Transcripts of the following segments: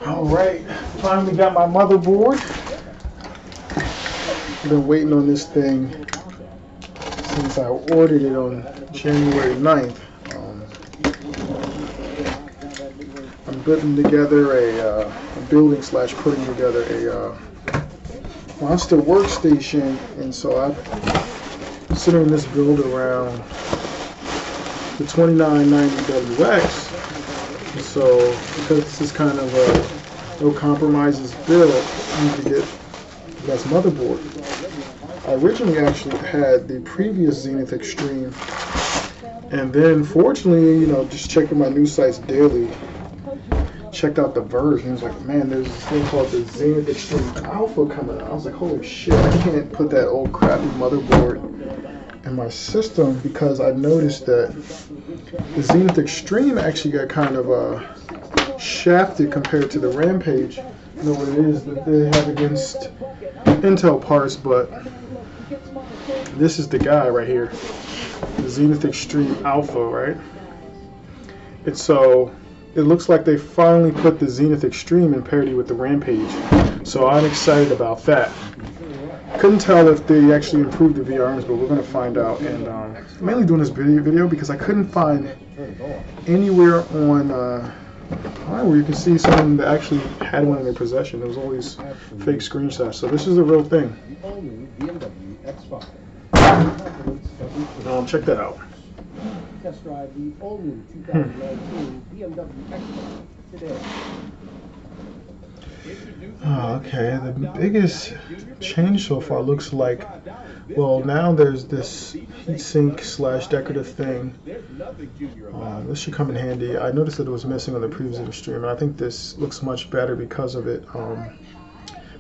Alright, finally got my motherboard. I've been waiting on this thing since I ordered it on January 9th. I'm putting together I'm building slash putting together a monster workstation, and so I'm considering this build around the 2990WX. So because this is kind of a no compromises build, I need to get the best motherboard. I originally actually had the previous Zenith Extreme, and then fortunately, you know, just checking my news sites daily, checked out the versions. Like, man, there's this thing called the Zenith Extreme Alpha coming out. I was like, holy shit, I can't put that old crappy motherboard in my system, because I noticed that the Zenith Extreme actually got kind of shafted compared to the Rampage. You know what it is that they have against Intel parts, but this is the guy right here, the Zenith Extreme Alpha, right? And so it looks like they finally put the Zenith Extreme in parity with the Rampage, so I'm excited about that. Couldn't tell if they actually improved the VRMs, but we're going to find out. And I'm mainly doing this video because I couldn't find anywhere on where you can see someone that actually had one in their possession. It was always fake screenshots, so this is the real thing. Check that out. Test drive the all-new 2019 BMW X5 today. Okay, the biggest change so far looks like, well, now there's this heatsink slash decorative thing. This should come in handy. I noticed that it was missing on the previous Extreme, and I think this looks much better because of it.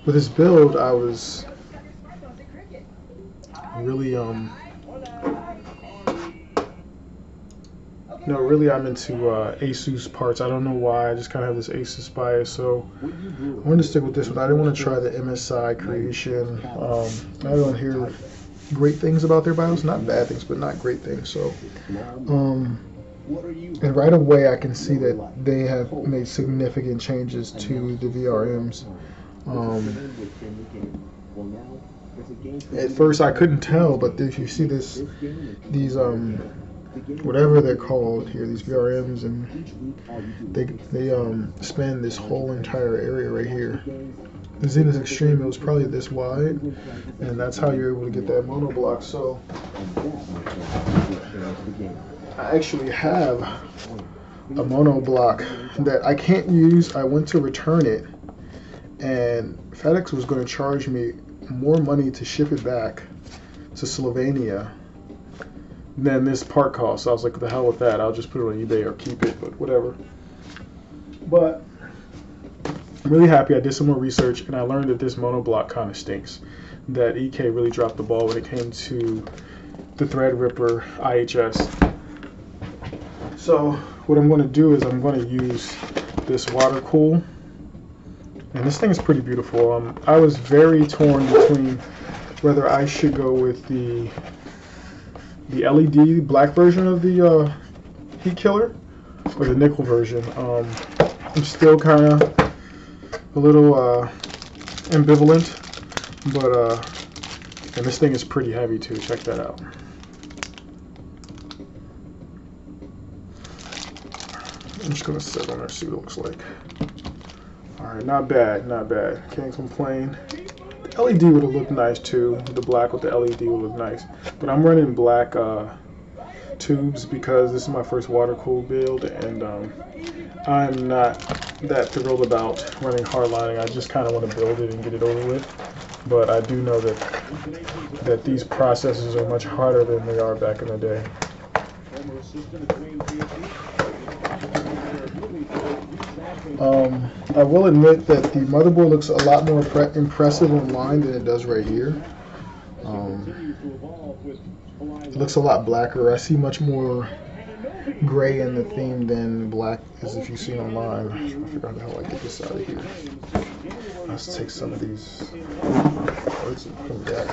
With this build, I was really no, really, I'm into Asus parts. I don't know why. I just kind of have this Asus bias, so I wanted to stick with this one. I didn't want to try the MSI Creation. I don't hear great things about their BIOS. Not bad things, but not great things. So, and right away, I can see that they have made significant changes to the VRMs. At first, I couldn't tell, but if you see these whatever they're called here, these VRMs, and they span this whole entire area right here. The Zenith Extreme, it was probably this wide, and that's how you're able to get that monoblock. So I actually have a monoblock that I can't use. I went to return it, and FedEx was going to charge me more money to ship it back to Slovenia than this part cost. So I was like, the hell with that, I'll just put it on eBay or keep it, but whatever. But I'm really happy. I did some more research, and I learned that this monoblock kind of stinks. That EK really dropped the ball when it came to the Threadripper IHS. So what I'm going to do is I'm going to use this water cool, and this thing is pretty beautiful. I was very torn between whether I should go with the LED black version of the heat killer or the nickel version. I'm still kind of a little ambivalent, but and this thing is pretty heavy too. Check that out. I'm just gonna sit on there, see what it looks like. All right, not bad, not bad. Can't complain. The LED would have looked nice too. The black with the LED would look nice, but I'm running black tubes because this is my first water cooled build, and I'm not that thrilled about running hardlining. I just kind of want to build it and get it over with. But I do know that these processes are much harder than they are back in the day. I will admit that the motherboard looks a lot more impressive online than it does right here. It looks a lot blacker. I see much more gray in the theme than black as if you've seen online. I figure out how I get this out of here. Let's take some of these. Let's come back.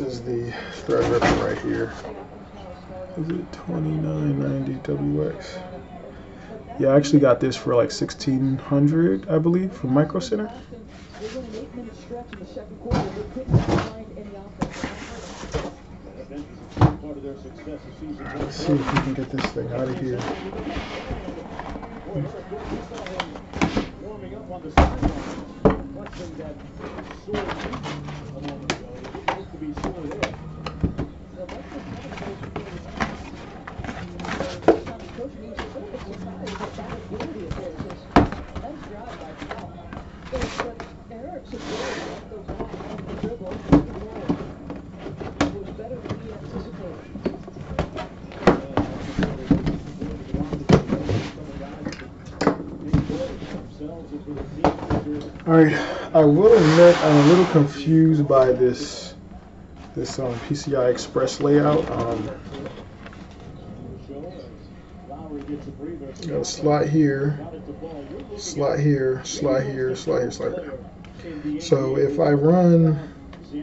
is the Threadripper right here. Is it 2990 WX? Yeah, I actually got this for like $1,600, I believe, from Micro Center. Let's see if we can get this thing out of here. Alright, I will admit I'm a little confused by this PCI Express layout. Got a slot here, slot here, slot here, slot here, slot here. So if I run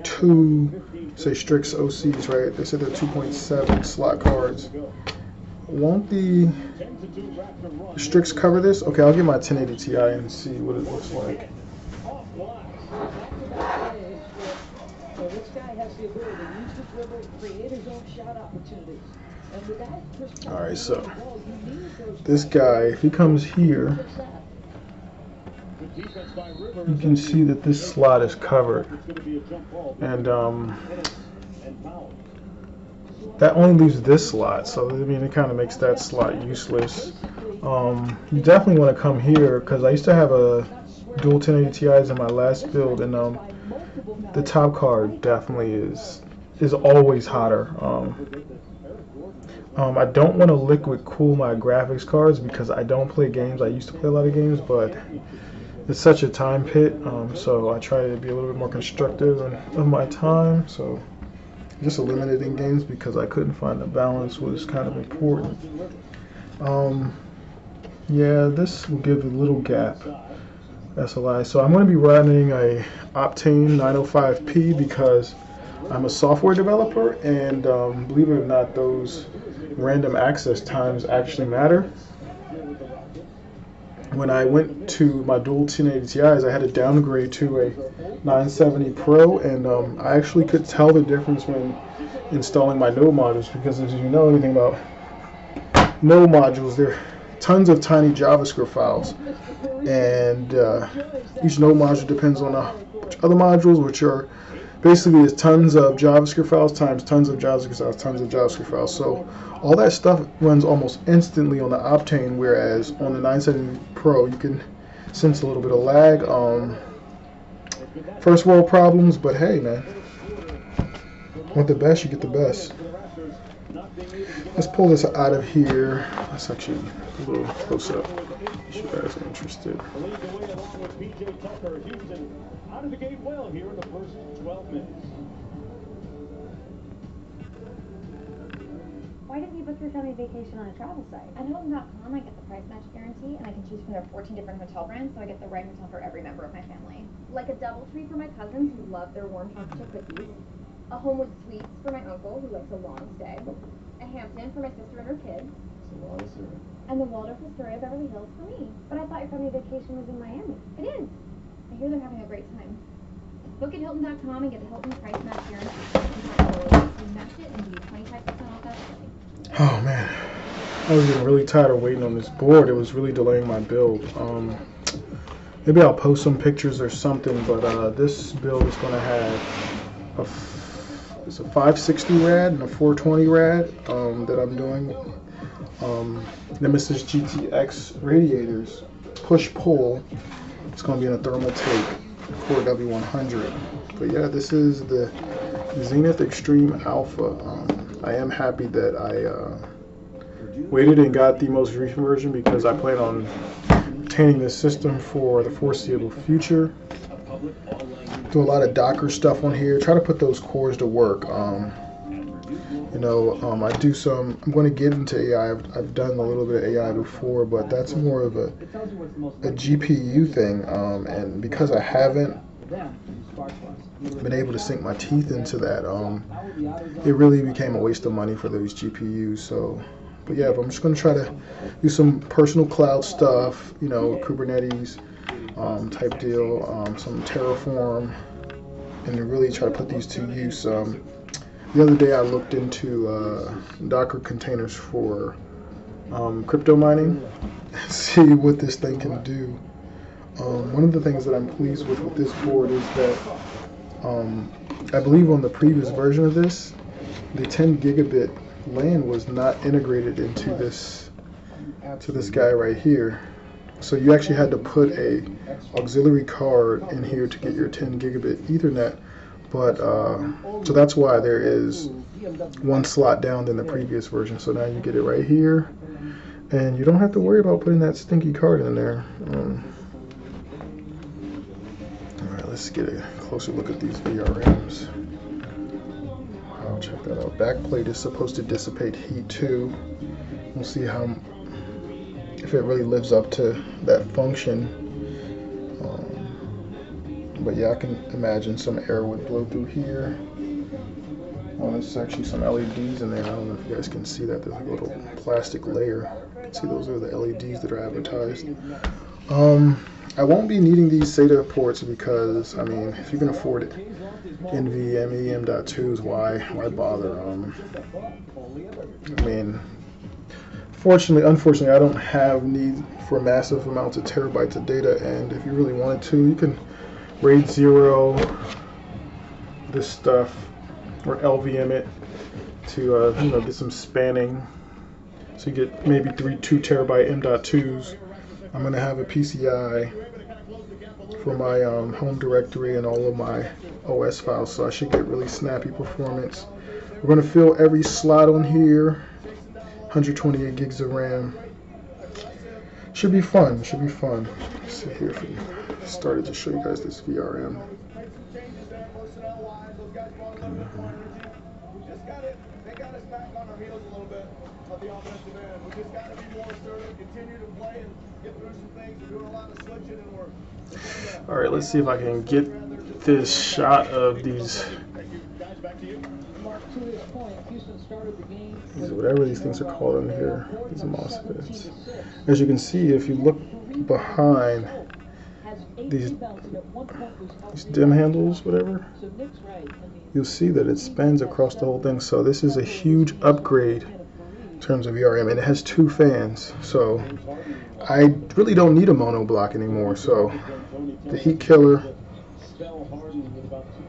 two, say, Strix OCs, right? They said they're 2.7 slot cards. Won't the Strix cover this? Okay, I'll get my 1080 Ti and see what it looks like. Alright, so this guy, if he comes here, you can see that this slot is covered, and that only leaves this slot, so I mean it kind of makes that slot useless. You definitely want to come here, because I used to have a dual 1080 Ti's in my last build, and the top card definitely is always hotter. I don't want to liquid cool my graphics cards because I don't play games. I used to play a lot of games, but it's such a time pit, so I try to be a little bit more constructive of my time. So just eliminating games because I couldn't find the balance was kind of important. Yeah, this will give a little gap. SLI. So I'm going to be running a Optane 905p because I'm a software developer, and believe it or not, those random access times actually matter. When I went to my dual 1080 Ti's, I had to downgrade to a 970 Pro, and I actually could tell the difference when installing my node modules, because as you know anything about node modules, they're tons of tiny JavaScript files, and each node module depends on other modules, which are basically is tons of JavaScript files times tons of JavaScript files, tons of JavaScript files. So all that stuff runs almost instantly on the Optane, whereas on the 970 Pro you can sense a little bit of lag. First world problems, but hey man, want the best, you get the best. Let's pull this out of here. Let's actually a little close up if you guys are interested. Out of the gate well here in the first 12 minutes. Why didn't you book your family vacation on a travel site? At Hilton.com, I get the price match guarantee, and I can choose from their 14 different hotel brands, so I get the right hotel for every member of my family. Like a DoubleTree for my cousins who love their warm chocolate chip cookies, a Homewood Suites for my uncle who likes a long stay, a Hampton for my sister and her kids, and the Waldorf Astoria Beverly Hills for me. But I thought your family vacation was in Miami. It is. I hear they're having a great time. Book at Hilton.com and get the Hilton price match guarantee. You match it and give you 25% off that stay. Oh man, I was getting really tired of waiting on this board. It was really delaying my build. Maybe I'll post some pictures or something, but this build is going to have it's a 560 rad and a 420 rad that I'm doing. Nemesis GTX radiators, push-pull. It's going to be in a thermal take, Core W100. But yeah, this is the Zenith Extreme Alpha. I am happy that I waited and got the most recent version because I plan on obtaining this system for the foreseeable future. Do a lot of Docker stuff on here. Try to put those cores to work. I do some. I'm going to get into AI. I've done a little bit of AI before, but that's more of a GPU thing. And because I haven't been able to sink my teeth into that, it really became a waste of money for those GPUs. So, but yeah, but I'm just going to try to do some personal cloud stuff, you know, Kubernetes type deal, some Terraform, and to really try to put these to use. The other day I looked into Docker containers for crypto mining, see what this thing can do. One of the things that I'm pleased with this board is that I believe on the previous version of this, the 10 gigabit LAN was not integrated into this guy right here. So you actually had to put a auxiliary card in here to get your 10 gigabit Ethernet. But so that's why there is one slot down than the previous version. So now you get it right here, and you don't have to worry about putting that stinky card in there. Alright, let's get a closer look at these VRMs. Wow, check that out. Backplate is supposed to dissipate heat too. We'll see if it really lives up to that function. But yeah, I can imagine some air would blow through here. Oh, there's actually some LEDs in there. I don't know if you guys can see that. There's like a little plastic layer. You can see those are the LEDs that are advertised. I won't be needing these SATA ports because, I mean, if you can afford it, NVMe M.2s, why bother? I mean, unfortunately, I don't have need for massive amounts of terabytes of data, and if you really wanted to, you can RAID 0 this stuff or LVM it to you know, get some spanning, so you get maybe 2 terabyte M.2s. I'm gonna have a PCI for my home directory and all of my OS files, so I should get really snappy performance. We're gonna fill every slot on here, 128 gigs of RAM. Should be fun. Should be fun. Let's see here if we started to show you guys this VRM. All right, let's see if I can get this shot of these whatever these things are called in here, these MOSFETs. As you can see, if you look behind these DIMM handles, whatever, you'll see that it spans across the whole thing. So this is a huge upgrade in terms of VRM, and it has 2 fans. So I really don't need a mono block anymore. So the heat killer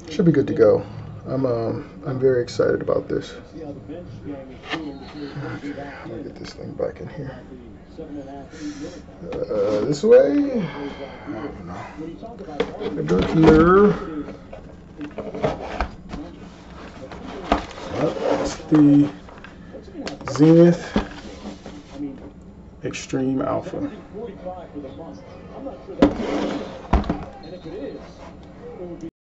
should be good to go. I'm very excited about this. Okay, let me get this thing back in here. This way? I don't know. I go here. That's the Zenith Extreme Alpha.